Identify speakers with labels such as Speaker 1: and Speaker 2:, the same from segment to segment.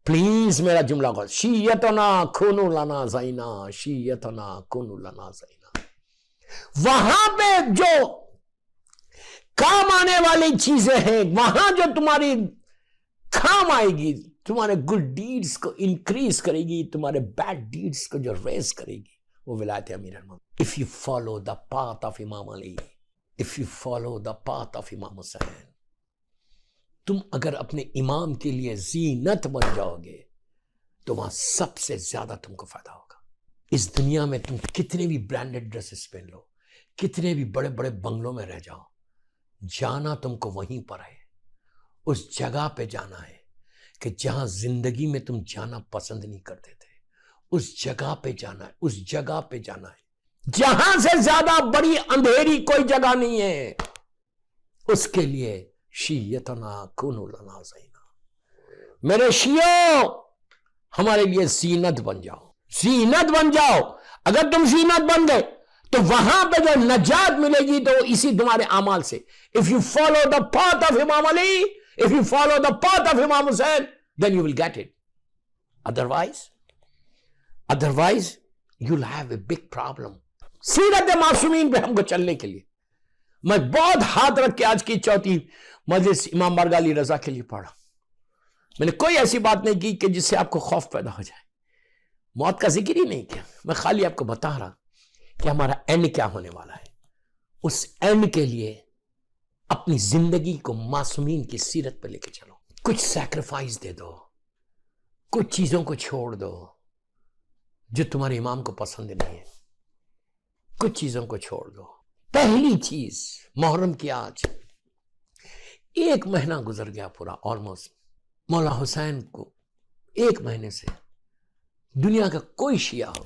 Speaker 1: Please میرا جملہ غور، شیعتنا کونو لنا زینا، شیعتنا کونو لنا زینا. وہاں پہ جو کام آنے والی چیزیں ہیں، وہاں جو تمہاری کام آئے گی، تمہارے گڈ ڈیڈز کو انکریز کرے گی، تمہارے بیڈ ڈیڈز کو جو ریز کرے گی، وہ ولایت امیر المومنین. if you follow the path of امام علی، if you follow the path of امام حسین، تم اگر اپنے امام کے لیے زینت بن جاؤ گے تو وہاں سب سے زیادہ تم کو فائدہ ہوگا. اس دنیا میں تم کتنے بھی برانڈڈ ڈریسز پہن لو، کتنے بھی بڑے بڑے بنگلوں میں رہ جاؤ، جانا تم کو وہیں پر ہے، اس جگہ پہ جانا ہے کہ جہاں زندگی میں تم جانا پسند نہیں کرتے تھے. اس جگہ پہ جانا ہے، اس جگہ پہ جانا ہے جہاں سے زیادہ بڑی اندھیری کوئی جگہ نہیں ہے. اس کے لیے شیعتنا کونو لنا زینا، میرے شیعوں ہمارے لیے زینت بن جاؤ، زینت بن جاؤ. اگر تم زینت بن گئے تو وہاں پہ جو نجات ملے گی تو اسی تمہارے اعمال سے. if you follow the path of امام علی، if you follow the path of امام حسین، then you will get it. otherwise you'll have a big problem. سیرت معصومین پہ ہم کو چلنے کے لیے میں بہت ہاتھ رکھ کے آج کی چوتھی مجلس امام بارگاہ علی رضا کے لیے پڑھا. میں نے کوئی ایسی بات نہیں کی کہ جس سے آپ کو خوف پیدا ہو جائے، موت کا ذکر ہی نہیں کیا. میں خالی آپ کو بتا رہا کہ ہمارا اینڈ کیا ہونے والا ہے. اس اینڈ کے لیے اپنی زندگی کو معصومین کی سیرت پہ لے کے چلو. کچھ سیکریفائس دے دو، کچھ چیزوں کو چھوڑ دو جو تمہارے امام کو پسند نہیں ہے، کچھ چیزوں کو چھوڑ دو. پہلی چیز، محرم کی آج 1 مہینہ گزر گیا پورا آلموسٹ. مولا حسین کو 1 مہینے سے دنیا کا کوئی شیعہ ہو،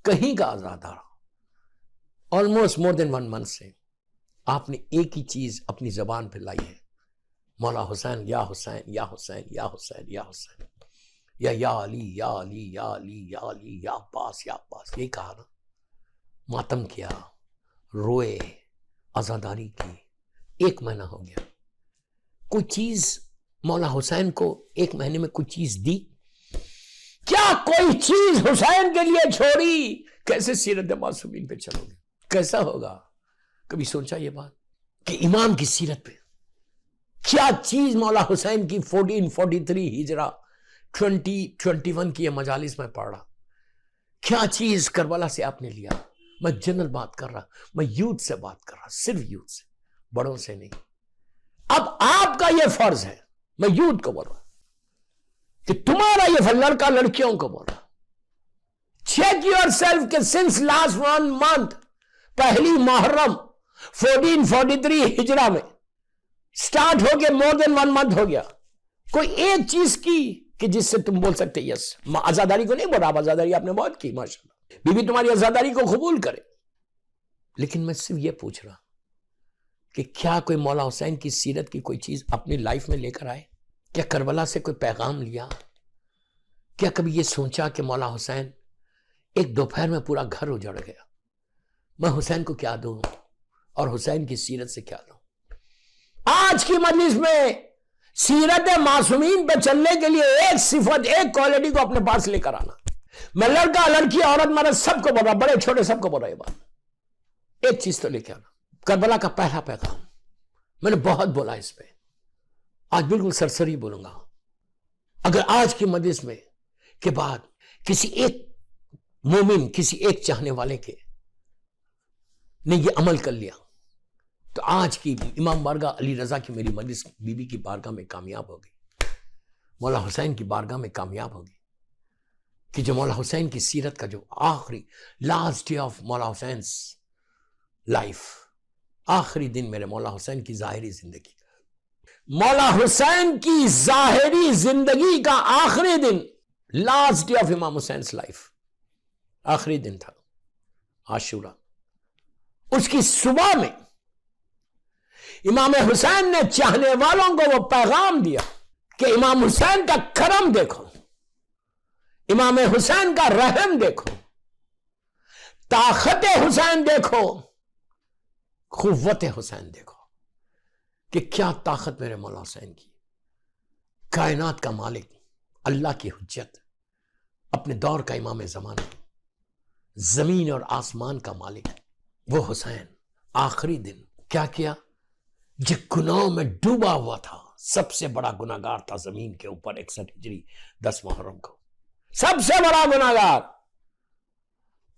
Speaker 1: کہیں کا آزادار ہو، آلموسٹ مور دین 1 منتھ سے آپ نے ایک ہی چیز اپنی زبان پہ لائی ہے، مولا حسین، یا حسین یا حسین یا حسین یا حسین، یا علی یا علی یا علی یا علی یا عباس یا عباس. یہی کہا نا، ماتم کیا، روئے، عزاداری کی. 1 مہینہ ہو گیا. کوئی چیز مولا حسین کو 1 مہینے میں کوئی چیز دی؟ کیا کوئی چیز حسین کے لیے چھوڑی؟ کیسے سیرت معصومین پہ چلو گے؟ کیسا ہوگا؟ کبھی سوچا یہ بات کہ امام کی سیرت پہ کیا چیز مولا حسین کی 1443 ہجرہ 2021 کی یہ مجالس میں پڑھ رہا، کیا چیز کربلا سے آپ نے لیا؟ میں جنرل بات کر رہا، میں یوتھ سے بات کر رہا، صرف یوتھ سے، بڑوں سے نہیں. اب آپ کا یہ فرض ہے، میں یوتھ کو بول رہا کہ تمہارا یہ لڑکا لڑکیوں کو بول رہا، چیک یور سیلف کہ سنس لاسٹ 1 منتھ، پہلی محرم 1443 ہجرہ میں سٹارٹ ہو گیا، مور دین 1 منتھ ہو گیا، کوئی ایک چیز کی کہ جس سے تم بول سکتے یس. عزاداری کو نہیں بول رہا، عزاداری آپ نے بہت کی ماشاءاللہ، بی بی تمہاری عزاداری کو قبول کرے، لیکن میں صرف یہ پوچھ رہا کہ کیا کوئی مولا حسین کی سیرت کی کوئی چیز اپنی لائف میں لے کر آئے؟ کیا کربلا سے کوئی پیغام لیا؟ کیا کبھی یہ سوچا کہ مولا حسین ایک دوپہر میں پورا گھر اجڑ گیا، میں حسین کو کیا دوں اور حسین کی سیرت سے کیا دوں؟ آج کی مجلس میں سیرت معصومین پہ چلنے کے لیے ایک صفت، ایک کوالٹی کو اپنے پاس لے کر آنا. میں لڑکا، لڑکی، عورت، مرد سب کو بول رہا، بڑے چھوٹے سب کو بول رہا یہ بات. ایک چیز تو لے کے آنا، کربلا کا پہلا پیغام. میں نے بہت بولا اس پہ، آج بالکل سرسری بولوں گا. اگر آج کی مجلس میں کے بعد کسی ایک مومن، کسی ایک چاہنے والے کے نے یہ عمل کر لیا تو آج کی امام بارگاہ علی رضا کی میری مجلس بی بی کی بارگاہ میں کامیاب ہوگی، مولا حسین کی بارگاہ میں کامیاب ہوگی. کہ جو مولا حسین کی سیرت کا جو آخری لاسٹ ڈے آف مولا حسین لائف، آخری دن میرے مولا حسین کی ظاہری زندگی کا، مولا حسین کی ظاہری زندگی کا آخری دن، لاسٹ ڈے آف امام حسین لائف، آخری دن تھا عاشورہ. اس کی صبح میں امام حسین نے چاہنے والوں کو وہ پیغام دیا کہ امام حسین کا کرم دیکھو، امام حسین کا رحم دیکھو، طاقت حسین دیکھو، قوت حسین دیکھو کہ کیا طاقت میرے مولا حسین کی. کائنات کا مالک اللہ کی حجت، اپنے دور کا امام زمانہ، زمین اور آسمان کا مالک، وہ حسین آخری دن کیا کیا؟ جو گناہوں میں ڈوبا ہوا تھا، سب سے بڑا گناہگار تھا زمین کے اوپر 61 ہجری 10 محرم کو، سب سے بڑا گناہگار،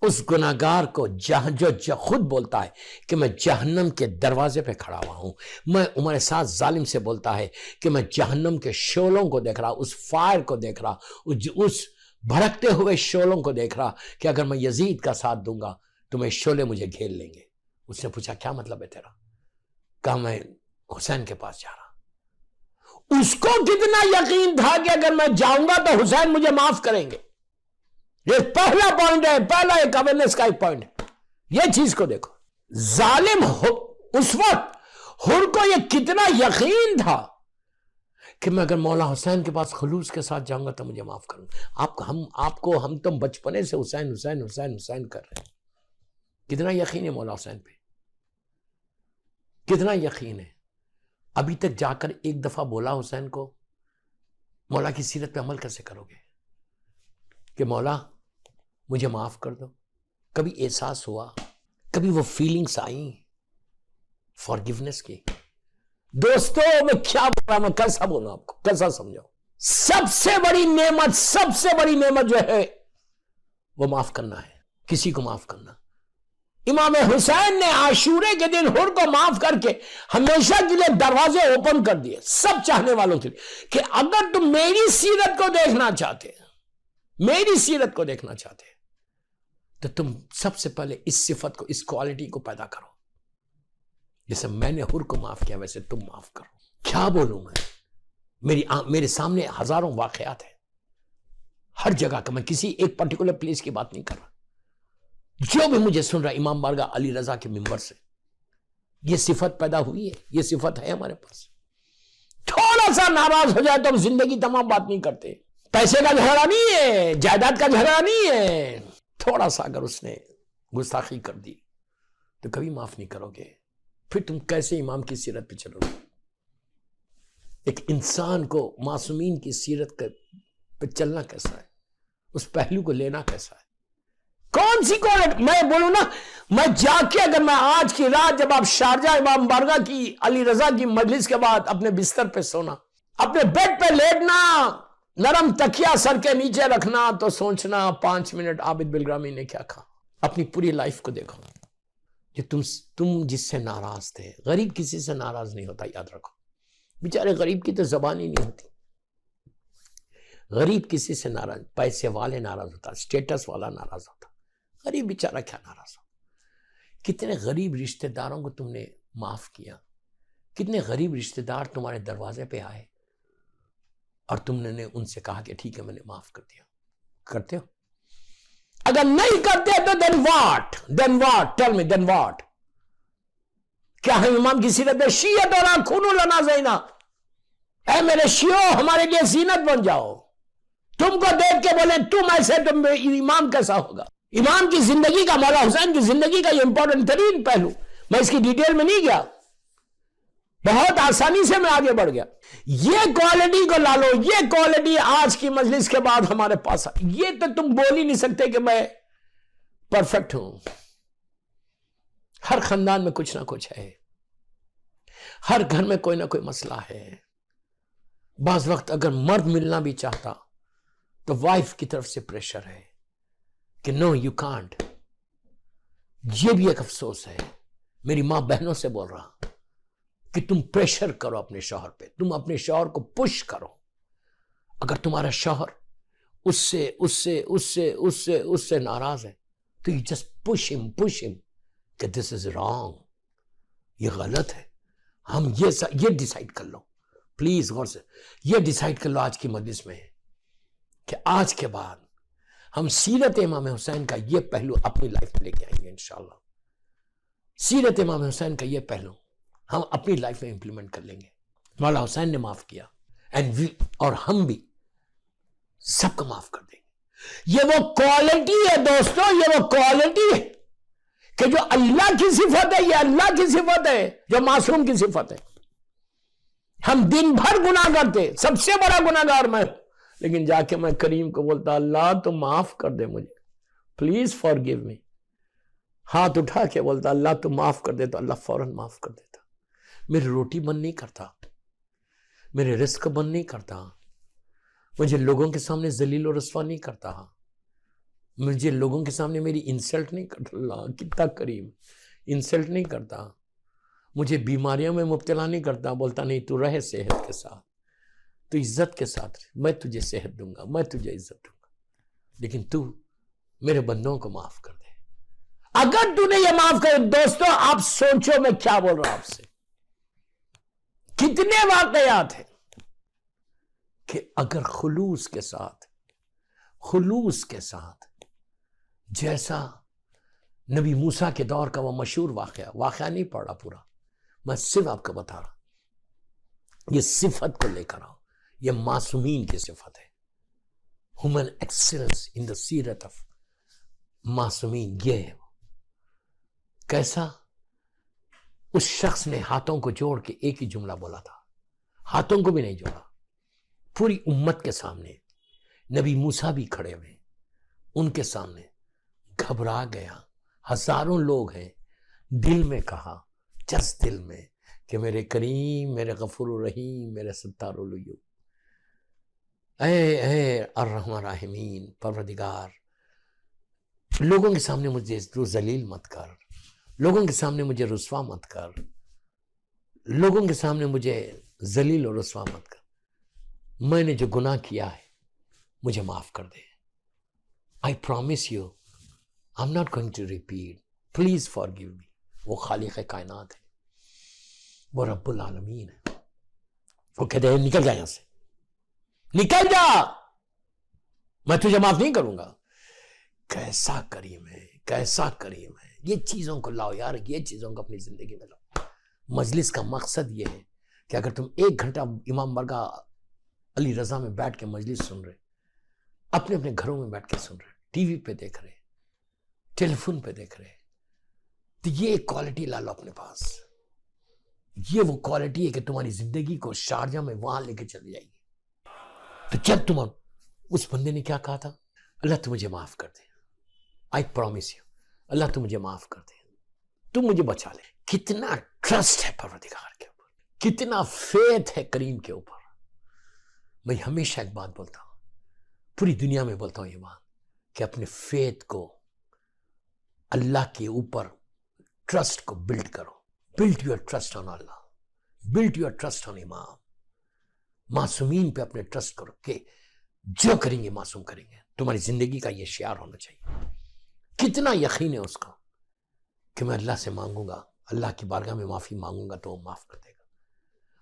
Speaker 1: اس گناہگار کو جو خود بولتا ہے کہ میں جہنم کے دروازے پہ کھڑا ہوا ہوں، میں عمر سعد ظالم سے بولتا ہے کہ میں جہنم کے شعلوں کو دیکھ رہا، اس فائر کو دیکھ رہا، اس بھڑکتے ہوئے شعلوں کو دیکھ رہا کہ اگر میں یزید کا ساتھ دوں گا تو میں شعلے مجھے گھیر لیں گے۔ اس نے پوچھا کیا مطلب ہے تیرا؟ کہا میں حسین کے پاس جا رہا۔ اس کو کتنا یقین تھا کہ اگر میں جاؤں گا تو حسین مجھے معاف کریں گے۔ یہ پہلا پوائنٹ ہے، پہلا ایک اویئرنیس کا ایک پوائنٹ ہے، یہ چیز کو دیکھو۔ ظالم اس وقت حر کو یہ کتنا یقین تھا کہ میں اگر مولا حسین کے پاس خلوص کے ساتھ جاؤں گا تو مجھے معاف کروں گا۔ ہم تو بچپنے سے حسین حسین حسین حسین کر رہے ہیں۔ کتنا یقین ہے مولا حسین پہ، کتنا یقین ہے۔ ابھی تک جا کر ایک دفعہ بولا حسین کو مولا کی سیرت پہ عمل کیسے کرو گے کہ مولا مجھے معاف کر دو؟ کبھی احساس ہوا، کبھی وہ فیلنگز آئیں فارگیونیس کی؟ دوستو میں کیا بول رہا، میں کیسا بولوں آپ کو، کیسا سمجھاؤں؟ سب سے بڑی نعمت جو ہے وہ معاف کرنا ہے، کسی کو معاف کرنا۔ امام حسین نے عاشورے کے دن حر کو معاف کر کے ہمیشہ کے لیے دروازے اوپن کر دیے سب چاہنے والوں کے لیے کہ اگر تم میری سیرت کو دیکھنا چاہتے تو تم سب سے پہلے اس صفت کو، اس کوالٹی کو پیدا کرو۔ جیسے میں نے حر کو معاف کیا ویسے تم معاف کرو۔ کیا بولوں میں؟ میرے سامنے ہزاروں واقعات ہیں ہر جگہ کا، میں کسی ایک پرٹیکولر پلیس کی بات نہیں کر رہا۔ جو بھی مجھے سن رہا امام بارگاہ علی رضا کے منبر سے، یہ صفت پیدا ہوئی ہے، یہ صفت ہے ہمارے پاس۔ تھوڑا سا ناراض ہو جائے تو ہم زندگی تمام بات نہیں کرتے۔ پیسے کا جھگڑا نہیں ہے، جائیداد کا جھگڑا نہیں ہے، تھوڑا سا اگر اس نے گستاخی کر دی تو کبھی معاف نہیں کرو گے، پھر تم کیسے امام کی سیرت پہ چلو گے؟ ایک انسان کو معصومین کی سیرت پہ چلنا کیسا ہے، اس پہلو کو لینا کیسا ہے؟ کون سی کوالٹی؟ میں بولوں نا، میں جا کے اگر میں آج کی رات جب آپ شارجہ امام بارگاہ کی علی رضا کی مجلس کے بعد اپنے بستر پہ سونا، اپنے بیڈ پہ لیٹنا، نرم تکیہ سر کے نیچے رکھنا، تو سوچنا 5 منٹ عابد بلگرامی نے کیا کہا۔ اپنی پوری لائف کو دیکھو کہ تم جس سے ناراض تھے۔ غریب کسی سے ناراض نہیں ہوتا، یاد رکھو، بیچارے غریب کی تو زبان ہی نہیں ہوتی۔ غریب کسی سے ناراض، پیسے والے ناراض ہوتا، سٹیٹس والا ناراض ہوتا، غریب بیچارہ کیا ناراض ہو؟ کتنے غریب رشتہ داروں کو تم نے معاف کیا، کتنے غریب رشتہ دار تمہارے دروازے پہ آئے اور تم نے ان سے کہا کہ ٹھیک ہے میں نے معاف کر دیا۔ کرتے ہو؟ اگر نہیں کرتے تو then what tell me then what؟ کیا ہم امام کی سیرت شیعت اور خون لنا زینا، اے میرے شیعو ہمارے لیے زینت بن جاؤ، تم کو دیکھ کے بولیں تم ایسے، تم امام کیسا ہوگا؟ امام کی زندگی کا، مولا حسین کی زندگی کا یہ امپورٹنٹ ترین پہلو، میں اس کی ڈیٹیل میں نہیں گیا، بہت آسانی سے میں آگے بڑھ گیا۔ یہ کوالٹی کو لا لو، یہ کوالٹی آج کی مجلس کے بعد ہمارے پاس ہے۔ یہ تو تم بول ہی نہیں سکتے کہ میں پرفیکٹ ہوں۔ ہر خاندان میں کچھ نہ کچھ ہے، ہر گھر میں کوئی نہ کوئی مسئلہ ہے۔ بعض وقت اگر مرد ملنا بھی چاہتا تو وائف کی طرف سے پریشر ہے کہ نو یو کانٹ۔ یہ بھی ایک افسوس ہے، میری ماں بہنوں سے بول رہا کہ تم پریشر کرو اپنے شوہر پہ، تم اپنے شوہر کو پش کرو۔ اگر تمہارا شوہر اس سے ناراض ہے تو you just push him کہ this is wrong، یہ غلط ہے۔ ہم یہ ڈیسائیڈ کر لو پلیز، غور سے یہ ڈیسائیڈ کر لو آج کی مجلس میں کہ آج کے بعد ہم سیرت امام حسین کا یہ پہلو اپنی لائف میں لے کے آئیں گے انشاءاللہ۔ سیرت امام حسین کا یہ پہلو ہم اپنی لائف میں امپلیمنٹ کر لیں گے۔ مولا حسین نے معاف کیا اور ہم بھی سب کو معاف کر دیں گے۔ یہ وہ کوالٹی ہے دوستو، یہ وہ کوالٹی ہے کہ جو اللہ کی صفت ہے، یہ اللہ کی صفت ہے، جو معصوم کی صفت ہے۔ ہم دن بھر گناہ کرتے، سب سے بڑا گناہگار میں ہوں، لیکن جا کے میں کریم کو بولتا اللہ تو معاف کر دے مجھے, پلیز فارگیو می. ہاتھ اٹھا کے بولتا اللہ تو معاف کر دے, تو اللہ فوراً معاف کر دیتا. میری روٹی بند نہیں کرتا, میرے رزق بند نہیں کرتا, مجھے لوگوں کے سامنے ذلیل و رسوا نہیں کرتا, مجھے لوگوں کے سامنے میری انسلٹ نہیں کرتا. اللہ کتنا کریم, انسلٹ نہیں کرتا, مجھے بیماریوں میں مبتلا نہیں کرتا. بولتا نہیں تو رہے صحت کے ساتھ, تو عزت کے ساتھ رہے, میں تجھے صحت دوں گا, میں تجھے عزت دوں گا, لیکن تو میرے بندوں کو معاف کر دے. اگر تو نے یہ معاف کر, دوستو آپ سوچو میں کیا بول رہا ہوں آپ سے. کتنے واقعات ہیں کہ اگر خلوص کے ساتھ جیسا نبی موسیٰ کے دور کا وہ مشہور واقعہ نہیں پڑھا پورا, میں صرف آپ کو بتا رہا, یہ صفت کو لے کر آؤ, یہ معصومین کی صفت ہے. ہیومن ایکسلنس ان دا سیرت آف معصومین, یہ ہے. کیسا اس شخص نے ہاتھوں کو جوڑ کے ایک ہی جملہ بولا تھا, ہاتھوں کو بھی نہیں جوڑا, پوری امت کے سامنے. نبی موسیٰ بھی کھڑے ہوئے, ان کے سامنے گھبرا گیا, ہزاروں لوگ ہیں, دل میں کہا, جس دل میں کہ میرے کریم, میرے غفور الرحیم, میرے ستار العیوب, اے الرحمن الرحیم, پروردگار لوگوں کے سامنے مجھے ذلیل مت کر, لوگوں کے سامنے مجھے رسوا مت کر, لوگوں کے سامنے مجھے ذلیل اور رسوا مت کر. میں نے جو گناہ کیا ہے مجھے معاف کر دے. I promise you I'm not going to repeat. Please forgive me. وہ خالق کائنات ہے, وہ رب العالمین ہے. وہ کہتے ہیں نکل جا یہاں سے, نکل جا, میں تجھے معاف نہیں کروں گا. کیسا کریم ہے, کیسا کریم ہے. یہ چیزوں کو لاؤ یار, یہ چیزوں کو اپنی زندگی میں لاؤ. مجلس کا مقصد یہ ہے کہ اگر تم 1 گھنٹہ امام برگاہ علی رضا میں بیٹھ کے مجلس سن رہے, اپنے اپنے گھروں میں بیٹھ کے سن رہے, ٹی وی پہ دیکھ رہے, ٹیلی فون پہ دیکھ رہے, تو یہ ایک کوالٹی لا لو اپنے پاس. یہ وہ کوالٹی ہے کہ تمہاری زندگی کو شارجہ میں وہاں لے کے چلی جائے گی. تو جب تم, اس بندے نے کیا کہا تھا, اللہ تو مجھے معاف کر دے, I promise you, اللہ تو مجھے معاف کر دے, تم مجھے بچا لے. کتنا ٹرسٹ ہے پروردگار کے اوپر, کتنا فیتھ ہے کریم کے اوپر. میں ہمیشہ ایک بات بولتا ہوں, پوری دنیا میں بولتا ہوں یہ بات, کہ اپنے فیتھ کو اللہ کے اوپر ٹرسٹ کو بلڈ کرو. Build your trust on Allah, build your trust on امام. معصومین پہ اپنے ٹرسٹ کرو کہ جو کریں گے معصوم کریں گے. تمہاری زندگی کا یہ شعار ہونا چاہیے. کتنا یقین ہے اس کا کہ میں اللہ سے مانگوں گا, اللہ کی بارگاہ میں معافی مانگوں گا تو وہ معاف کر دے گا.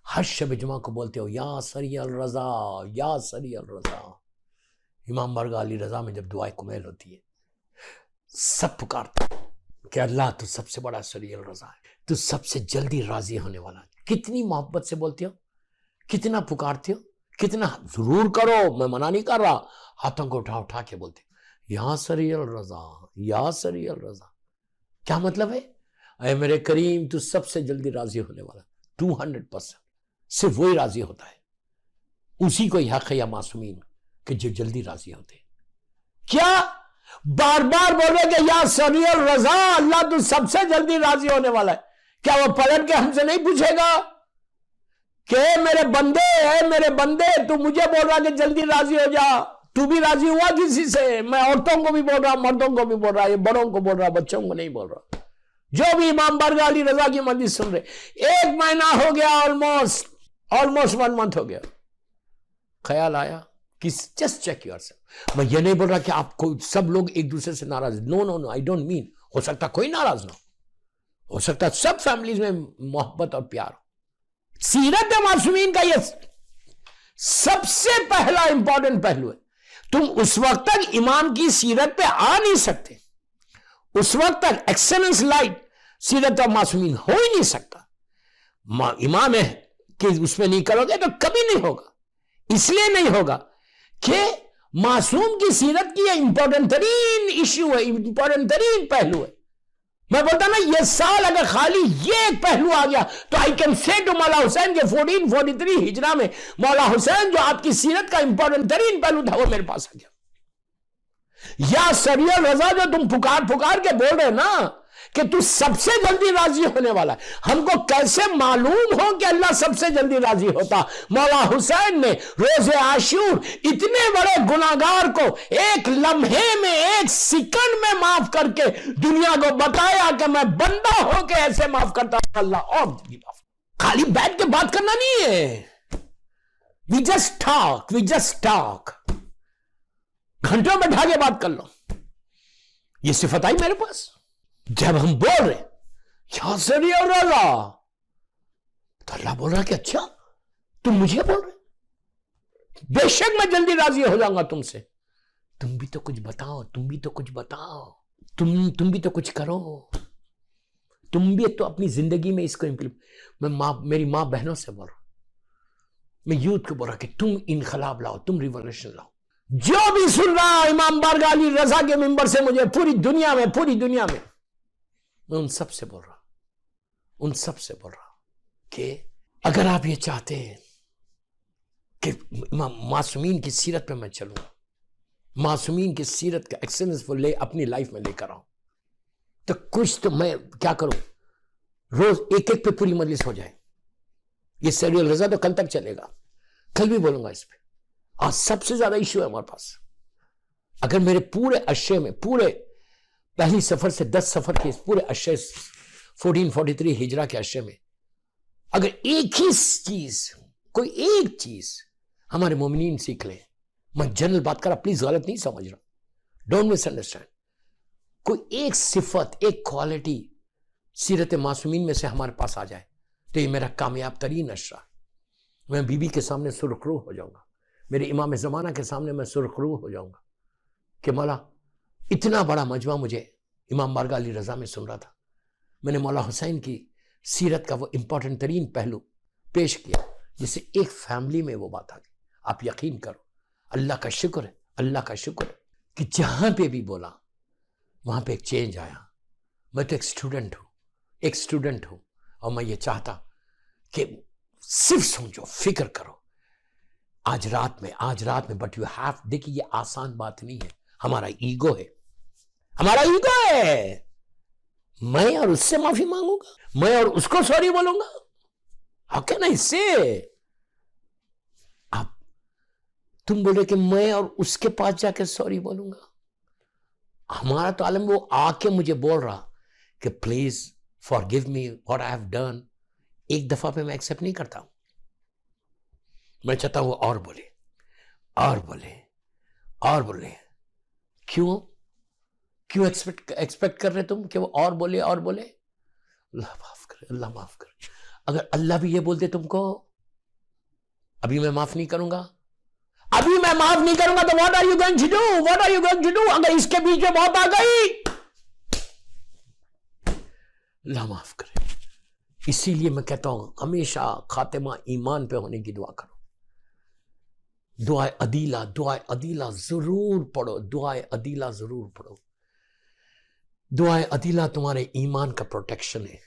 Speaker 1: ہر شب جمعہ کو بولتے ہو یا سری الرضا, یا سری الرضا. امام برگاہ علی رضا میں جب دعائے کمیل ہوتی ہے, سب پکارتے کہ اللہ تو سب سے بڑا سری الرضا ہے, تو سب سے جلدی راضی ہونے والا ہے. کتنی محبت سے بولتے ہو, کتنا پکارتے ہو, کتنا. ضرور کرو, میں منع نہیں کر رہا, ہاتھوں کو اٹھا اٹھا کے بولتے یا سری الرضا, یا سری الرضا. کیا مطلب ہے, اے میرے کریم تو سب سے جلدی راضی ہونے والا. 200% صرف وہی راضی ہوتا ہے, اسی کو ہی حق ہے یا معصومین کہ جو جلدی راضی ہوتے. کیا بار بار بولے کہ یا سری الرضا, اللہ تو سب سے جلدی راضی ہونے والا ہے. کیا وہ پلٹ کے ہم سے نہیں پوچھے گا کہ میرے بندے ہے, میرے بندے, تو مجھے بول رہا کہ جلدی راضی ہو جا, تو بھی راضی ہوا کسی سے؟ میں عورتوں کو بھی بول رہا, مردوں کو بھی بول رہا, یہ بڑوں کو بول رہا, بچوں کو نہیں بول رہا. جو بھی امام برگاہ علی رضا کی مجلس سن رہے, 1 مہینہ ہو گیا, آلموسٹ 1 month ہو گیا, خیال آیا جسٹ چیک یور سیلف. میں یہ نہیں بول رہا کہ آپ کو سب لوگ ایک دوسرے سے ناراض, نو, آئی ڈونٹ مین. ہو سکتا کوئی ناراض نہ ہو سکتا سب فیملیز میں محبت اور پیار. سیرت معصومین کا یہ سب سے پہلا امپورٹنٹ پہلو ہے. تم اس وقت تک امام کی سیرت پہ آ نہیں سکتے, اس وقت تک ایکسلنس لائٹ سیرت اور معصومین ہو ہی نہیں سکتا. امام ہے کہ اس میں نہیں کرو گے تو کبھی نہیں ہوگا. اس لیے نہیں ہوگا کہ معصوم کی سیرت کی یہ امپورٹنٹ ترین ایشو ہے, امپورٹنٹ ترین پہلو ہے. میں بولتا نا یہ سال اگر خالی یہ ایک پہلو آ گیا تو آئی کین سے ٹو مولا حسین کے 1443 ہجرہ میں مولا حسین جو آپ کی سیرت کا امپورٹنٹ ترین پہلو تھا وہ میرے پاس آ گیا۔ یا سریع رضا جو تم پکار کے بول رہے نا کہ تو سب سے جلدی راضی ہونے والا ہے، ہم کو کیسے معلوم ہو کہ اللہ سب سے جلدی راضی ہوتا؟ مولا حسین نے روز عاشور اتنے بڑے گناہگار کو ایک لمحے میں، ایک سیکنڈ میں معاف کر کے دنیا کو بتایا کہ میں بندہ ہو کے ایسے معاف کرتا ہوں، اللہ اور جلدی معاف۔ خالی بیٹھ کے بات کرنا نہیں ہے، we just talk، گھنٹوں بیٹھا کے بات کر لو۔ یہ صفت آئی میرے پاس جب ہم بول رہے یا سریع رضا، تو اللہ بول رہا کہ اچھا تم مجھے بول رہے، بے شک میں جلدی راضی ہو جاؤں گا تم سے، تم بھی تو کچھ بتاؤ، تم بھی تو کچھ بتاؤ، تم بھی تو کچھ کرو، تم بھی تو اپنی زندگی میں اس کو میں میری ماں بہنوں سے بول رہا ہوں، میں یوتھ کو بول رہا کہ تم انقلاب لاؤ، تم ریولوشن لاؤ۔ جو بھی سن رہا امام بارگاہ علی رضا کے منبر سے مجھے پوری دنیا میں میں ان سب سے بول رہا کہ اگر آپ یہ چاہتے ہیں کہ معصومین کی سیرت پہ میں چلوں، معصومین کی سیرت کا ایکسلنس وہ اپنی لائف میں لے کر آؤں، تو کچھ تو میں کیا کروں، روز ایک پہ پوری مجلس ہو جائے۔ یہ سریع رضا تو کل تک چلے گا، کل بھی بولوں گا اس پہ۔ آج سب سے زیادہ ایشو ہے ہمارے پاس، اگر میرے پورے اشے میں، پورے پہلی سفر سے 10 سفر کے پورے اشے 1443 ہجرہ کے اشے میں اگر ایک ہی چیز، کوئی ایک چیز ہمارے مومنین سیکھ لیں، میں جنرل بات کر رہا، پلیز غلط نہیں سمجھ رہا، ڈونٹ مس انڈرسٹینڈ، کوئی ایک صفت، ایک کوالٹی سیرت معصومین میں سے ہمارے پاس آ جائے تو یہ میرا کامیاب ترین اشرا۔ میں بی بی کے سامنے سرخرو ہو جاؤں گا، میرے امام زمانہ کے سامنے میں سرخرو ہو جاؤں گا کہ مولا اتنا بڑا مجمع مجھے امام بارگاہ علی رضا میں سن رہا تھا، میں نے مولا حسین کی سیرت کا وہ امپورٹنٹ ترین پہلو پیش کیا جس سے ایک فیملی میں وہ بات آ گئی۔ آپ یقین کرو، اللہ کا شکر ہے کہ جہاں پہ بھی بولا وہاں پہ ایک چینج آیا۔ میں تو ایک اسٹوڈنٹ ہوں اور میں یہ چاہتا کہ صرف سوچو، فکر کرو آج رات میں بٹ یو ہیو، دیکھیے یہ آسان بات نہیں ہے، ہمارا ایگو ہے، میں اور اس سے معافی مانگوں گا، میں اور اس کو سوری بولوں گا، how can I say؟ اب تم بولے کہ میں اور اس کے پاس جا کے سوری بولوں گا، ہمارا تو عالم وہ آ کے مجھے بول رہا کہ please forgive me what I have done، ایک دفعہ پہ میں ایکسپٹ نہیں کرتا ہوں، میں چاہتا ہوں وہ اور بولے۔ کیوں ایکسپیکٹ کر رہے تم کہ وہ اور بولے؟ اللہ معاف کرے، اگر اللہ بھی یہ بولتے تم کو ابھی میں معاف نہیں کروں گا تو what are you going to do؟ اگر اس کے بیچ میں بہت آ گئی، اللہ معاف کرے۔ اسی لیے میں کہتا ہوں ہمیشہ خاتمہ ایمان پہ ہونے کی دعا کرو، دعائے عدیلہ ضرور پڑھو، دعائے عدیلہ تمہارے ایمان کا پروٹیکشن ہے۔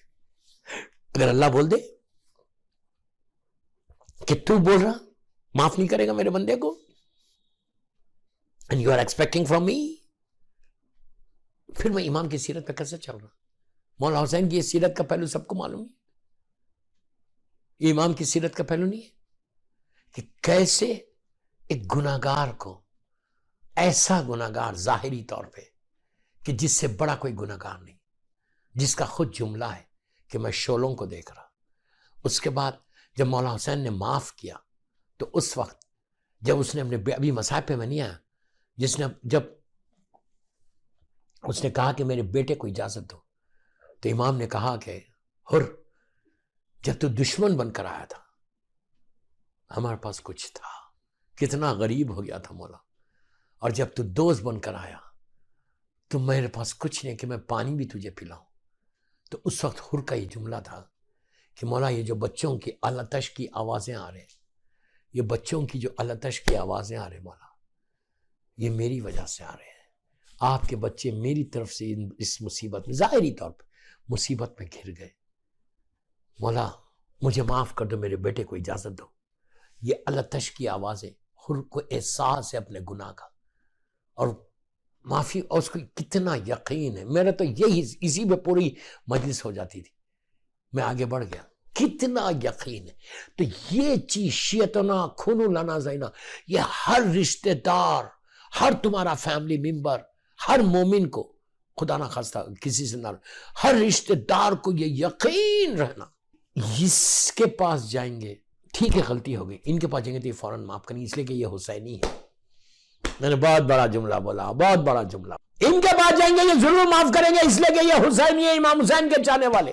Speaker 1: اگر اللہ بول دے کہ تو بول رہا معاف نہیں کرے گا میرے بندے کو، and you are expecting from me، پھر میں امام کی سیرت پہ کیسے چل رہا؟ مولا حسین کی یہ سیرت کا پہلو سب کو معلوم ہے، یہ امام کی سیرت کا پہلو نہیں ہے کہ کیسے ایک گناہگار کو، ایسا گناہگار ظاہری طور پہ کہ جس سے بڑا کوئی گناہگار نہیں، جس کا خود جملہ ہے کہ میں شعلوں کو دیکھ رہا، اس کے بعد جب مولا حسین نے معاف کیا تو اس وقت جب اس نے اپنے، ابھی مصاحب پہ میں نہیں آیا، جب اس نے کہا کہ میرے بیٹے کو اجازت دو، تو امام نے کہا کہ جب تو دشمن بن کر آیا تھا ہمارے پاس کچھ تھا، کتنا غریب ہو گیا تھا مولا، اور جب تو دوست بن کر آیا تو میرے پاس کچھ نہیں کہ میں پانی بھی تجھے پلاؤں۔ تو اس وقت حر کا یہ جملہ تھا کہ مولا یہ جو بچوں کی التش کی آوازیں آ رہے، یہ بچوں کی جو التش کی آوازیں آ رہے مولا، یہ میری وجہ سے آ رہے ہیں، آپ کے بچے میری طرف سے اس مصیبت میں ظاہری طور پہ مصیبت میں گر گئے. مولا مجھے معاف کر دو، میرے بیٹے کو اجازت دو. یہ التش کی آواز ہے، کو احساس ہے اپنے گناہ کا اور معافی، اور اس کو کتنا یقین ہے. میرا تو یہی اسی پہ پوری مجلس ہو جاتی تھی. میں آگے بڑھ گیا، کتنا یقین ہے. تو یہ چیز شیطنا کھنو لنا زینا، یہ ہر رشتہ دار، ہر تمہارا فیملی ممبر، ہر مومن کو، خدا نہ خواستہ کسی سے نہ، ہر رشتہ دار کو یہ یقین رہنا، اس کے پاس جائیں گے، ٹھیک ہے غلطی ہو گئی، ان کے پاس جائیں گے تو یہ فوراً معاف کریں گے، اس لیے کہ یہ حسینی ہے. میں نے بہت بڑا جملہ بولا، بہت بڑا جملہ. ان کے پاس جائیں گے یہ ضرور معاف کریں گے، اس لیے کہ یہ حسینی ہے، امام حسین کے چاہنے والے.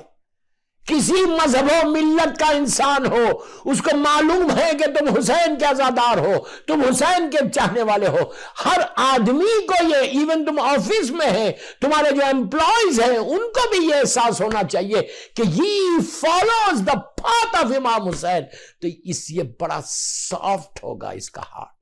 Speaker 1: کسی مذہب و ملت کا انسان ہو، اس کو معلوم ہے کہ تم حسین کے عزادار ہو، تم حسین کے چاہنے والے ہو. ہر آدمی کو یہ، ایون تم آفس میں ہیں، تمہارے جو امپلائیز ہیں، ان کو بھی یہ احساس ہونا چاہیے کہ یہ فالوز دا پاتھ آف امام حسین. تو اس یہ بڑا سافٹ ہوگا اس کا ہارٹ.